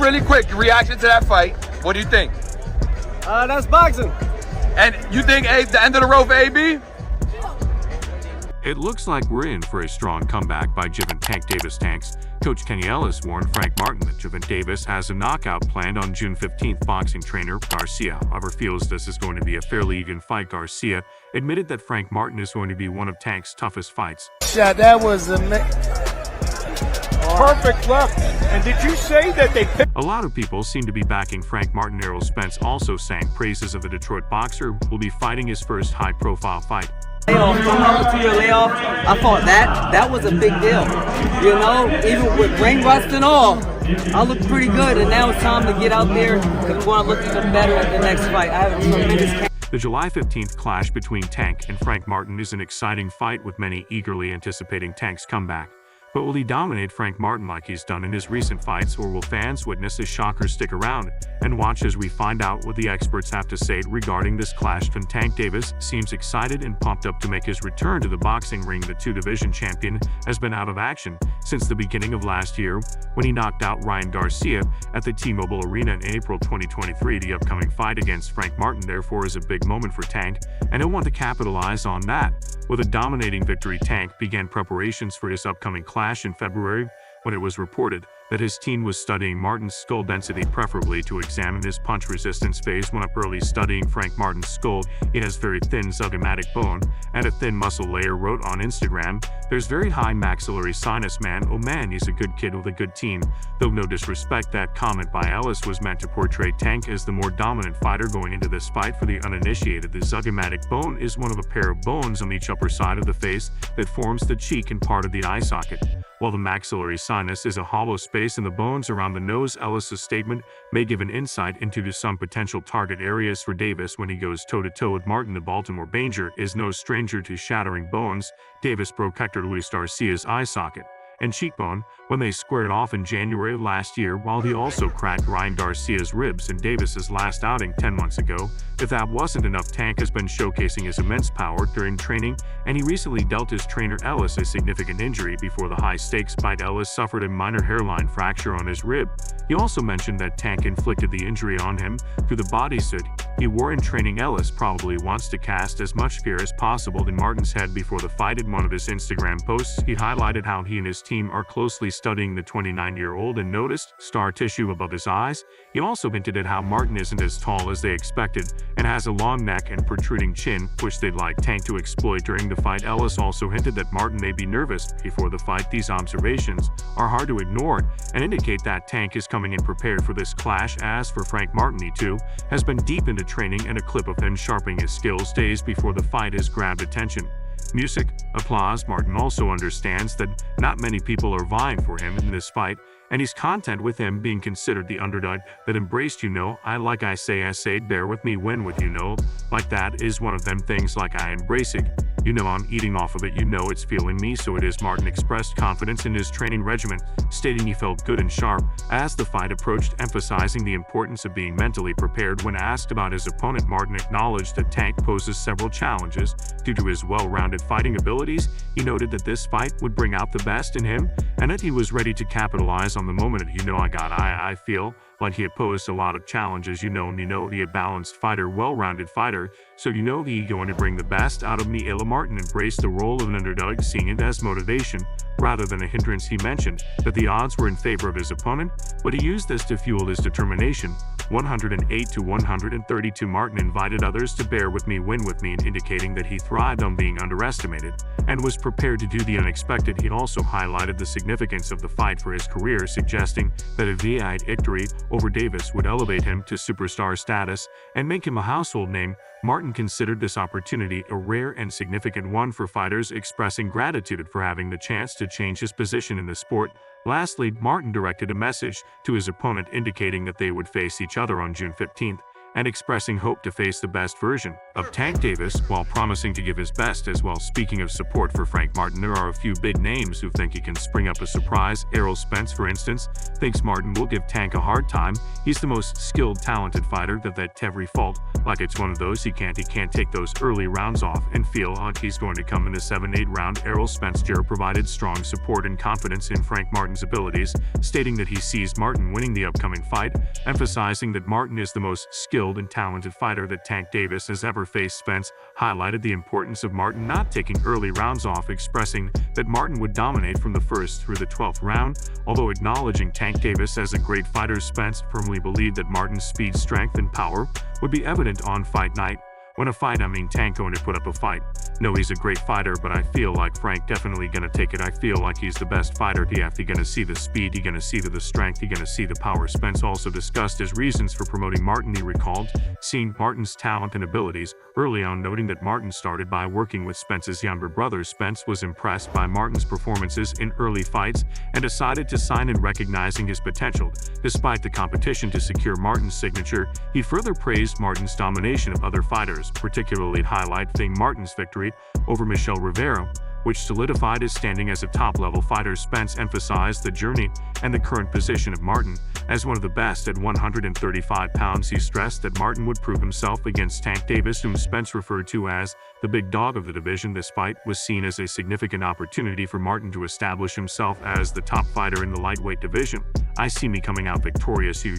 really quick, your reaction to that fight. What do you think? That's boxing. And you think the end of the road for AB? It looks like we're in for a strong comeback by Gervonta Tank Davis Tanks. Coach Kenny Ellis warned Frank Martin that Gervonta Davis has a knockout planned on June 15th. Boxing trainer Garcia, however, feels this is going to be a fairly even fight. Garcia admitted that Frank Martin is going to be one of Tank's toughest fights. Yeah, that was perfect left. And did you say that they picked? A lot of people seem to be backing Frank Martin. Errol Spence also sang praises of the Detroit boxer who will be fighting his first high-profile fight. Layoff, coming up to your layoff, I thought that was a big deal. You know, even with ring rust and all, I looked pretty good, and now it's time to get out there because we want to look even better at the next fight. I have a tremendous. The July 15th clash between Tank and Frank Martin is an exciting fight with many eagerly anticipating Tank's comeback. But will he dominate Frank Martin like he's done in his recent fights, or will fans witness a shocker? Stick around and watch as we find out what the experts have to say regarding this clash. Tank Davis seems excited and pumped up to make his return to the boxing ring. The two-division champion has been out of action since the beginning of last year when he knocked out Ryan Garcia at the T-Mobile Arena in April 2023. The upcoming fight against Frank Martin, therefore, is a big moment for Tank, and he'll want to capitalize on that. With a dominating victory, Tank began preparations for his upcoming clash in February when it was reported that his team was studying Martin's skull density, preferably to examine his punch resistance. Phase 1 up early studying Frank Martin's skull. It has very thin zygomatic bone and a thin muscle layer. Wrote on Instagram, "There's very high maxillary sinus, man. Oh man, he's a good kid with a good team." Though no disrespect, that comment by Ellis was meant to portray Tank as the more dominant fighter going into this fight. For the uninitiated, the zygomatic bone is one of a pair of bones on each upper side of the face that forms the cheek and part of the eye socket, while the maxillary sinus is a hollow space in the bones around the nose. Ellis' statement may give an insight into some potential target areas for Davis when he goes toe-to-toe with Martin. The Baltimore Banger is no stranger to shattering bones. Davis broke Hector Luis Garcia's eye socket and cheekbone when they squared off in January of last year, while he also cracked Ryan Garcia's ribs in Davis's last outing 10 months ago. If that wasn't enough, Tank has been showcasing his immense power during training, and he recently dealt his trainer Ellis a significant injury before the high-stakes fight. Ellis suffered a minor hairline fracture on his rib. He also mentioned that Tank inflicted the injury on him through the bodysuit he wore in training. Ellis probably wants to cast as much fear as possible in Martin's head before the fight. In one of his Instagram posts, he highlighted how he and his team are closely studying the 29-year-old and noticed scar tissue above his eyes. He also hinted at how Martin isn't as tall as they expected and has a long neck and protruding chin, which they'd like Tank to exploit during the fight. Ellis also hinted that Martin may be nervous before the fight. These observations are hard to ignore and indicate that Tank is coming in prepared for this clash. As for Frank Martin, he too has been deep into training, and a clip of him sharpening his skills days before the fight has grabbed attention. Music, applause. Martin also understands that not many people are vying for him in this fight, and he's content with him being considered the underdog that embraced, I say, bear with me, win with, like that is one of them things, like I embrace it. I'm eating off of it, it's feeling me, so it is. Martin expressed confidence in his training regimen, stating he felt good and sharp as the fight approached, emphasizing the importance of being mentally prepared. When asked about his opponent, Martin acknowledged that Tank poses several challenges due to his well-rounded fighting abilities. He noted that this fight would bring out the best in him and that he was ready to capitalize on the moment. I feel like he had posed a lot of challenges, he a balanced fighter, well-rounded fighter, so he going to bring the best out of me. Martin embraced the role of an underdog, seeing it as motivation rather than a hindrance. He mentioned that the odds were in favor of his opponent, but he used this to fuel his determination. 108 to 132. Martin invited others to bear with me, win with me, indicating that he thrived on being underestimated and was prepared to do the unexpected. He also highlighted the significance of the fight for his career, suggesting that a victory over Davis would elevate him to superstar status and make him a household name. Martin considered this opportunity a rare and significant one for fighters, expressing gratitude for having the chance to change his position in the sport. Lastly, Martin directed a message to his opponent indicating that they would face each other on June 15th and expressing hope to face the best version of Tank Davis while promising to give his best as well. Speaking of support for Frank Martin, there are a few big names who think he can spring up a surprise. Errol Spence, for instance, thinks Martin will give Tank a hard time. He's the most skilled, talented fighter that every fault. Like it's one of those he can't take those early rounds off and feel like he's going to come in the 7-8 round. Errol Spence provided strong support and confidence in Frank Martin's abilities, stating that he sees Martin winning the upcoming fight, emphasizing that Martin is the most skilled and talented fighter that Tank Davis has ever faced. Spence highlighted the importance of Martin not taking early rounds off, expressing that Martin would dominate from the 1st through the 12th round. Although acknowledging Tank Davis as a great fighter, Spence firmly believed that Martin's speed, strength, and power would be evident on fight night. When a fight, I mean Tank going to put up a fight. No, he's a great fighter, but I feel like Frank definitely gonna take it. I feel like he's the best fighter. He gonna see the speed, he gonna see the strength, he gonna see the power. Spence also discussed his reasons for promoting Martin. He recalled seeing Martin's talent and abilities early on, noting that Martin started by working with Spence's younger brother. Spence was impressed by Martin's performances in early fights and decided to sign in, recognizing his potential. Despite the competition to secure Martin's signature, he further praised Martin's domination of other fighters, particularly highlighting Martin's victory over Michel Rivera, which solidified his standing as a top-level fighter. Spence emphasized the journey and the current position of Martin as one of the best at 135 pounds. He stressed that Martin would prove himself against Tank Davis, whom Spence referred to as the big dog of the division. This fight was seen as a significant opportunity for Martin to establish himself as the top fighter in the lightweight division. I see me coming out victorious here,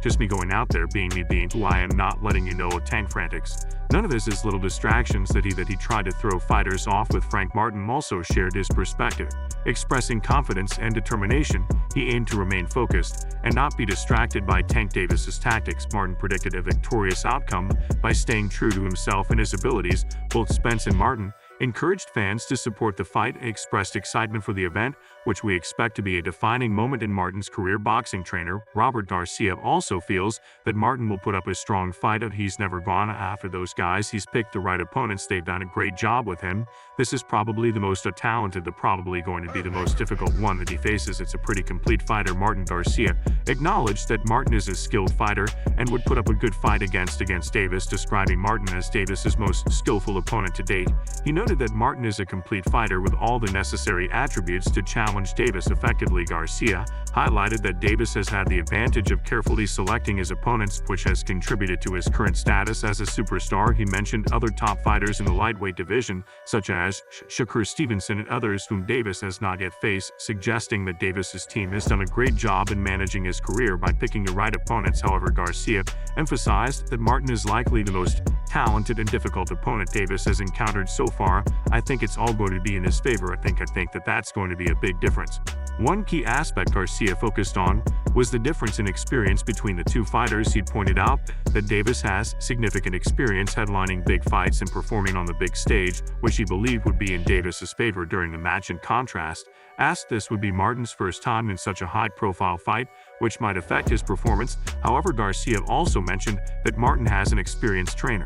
just me going out there being me, being who I am, not letting you know Tank frantics. None of this is little distractions that he tried to throw fighters off with. Frank Martin also shared his perspective, expressing confidence and determination. He aimed to remain focused and not be distracted by Tank Davis's tactics. Martin predicted a victorious outcome by staying true to himself and his abilities. Both Spence and Martin encouraged fans to support the fight and expressed excitement for the event, which we expect to be a defining moment in Martin's career. Boxing trainer Robert Garcia also feels that Martin will put up a strong fight. He's never gone after those guys. He's picked the right opponents. They've done a great job with him. This is probably the most talented, probably going to be the most difficult one that he faces. It's a pretty complete fighter. Martin Garcia acknowledged that Martin is a skilled fighter and would put up a good fight against Davis, describing Martin as Davis's most skillful opponent to date. He noted that Martin is a complete fighter with all the necessary attributes to challenge Davis effectively. Garcia highlighted that Davis has had the advantage of carefully selecting his opponents, which has contributed to his current status as a superstar. He mentioned other top fighters in the lightweight division, such as Shakur Stevenson and others whom Davis has not yet faced, suggesting that Davis's team has done a great job in managing his career by picking the right opponents. However, Garcia emphasized that Martin is likely the most talented and difficult opponent Davis has encountered so far. I think it's all going to be in his favor. I think that's going to be a big difference. One key aspect Garcia focused on was the difference in experience between the two fighters. He pointed out that Davis has significant experience headlining big fights and performing on the big stage, which he believed would be in Davis's favor during the match. In contrast, asked this would be Martin's first time in such a high-profile fight, which might affect his performance. However, Garcia also mentioned that Martin has an experienced trainer.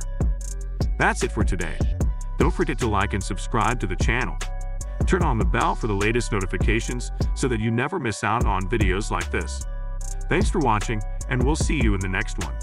That's it for today. Don't forget to like and subscribe to the channel. Turn on the bell for the latest notifications so that you never miss out on videos like this. Thanks for watching, and we'll see you in the next one.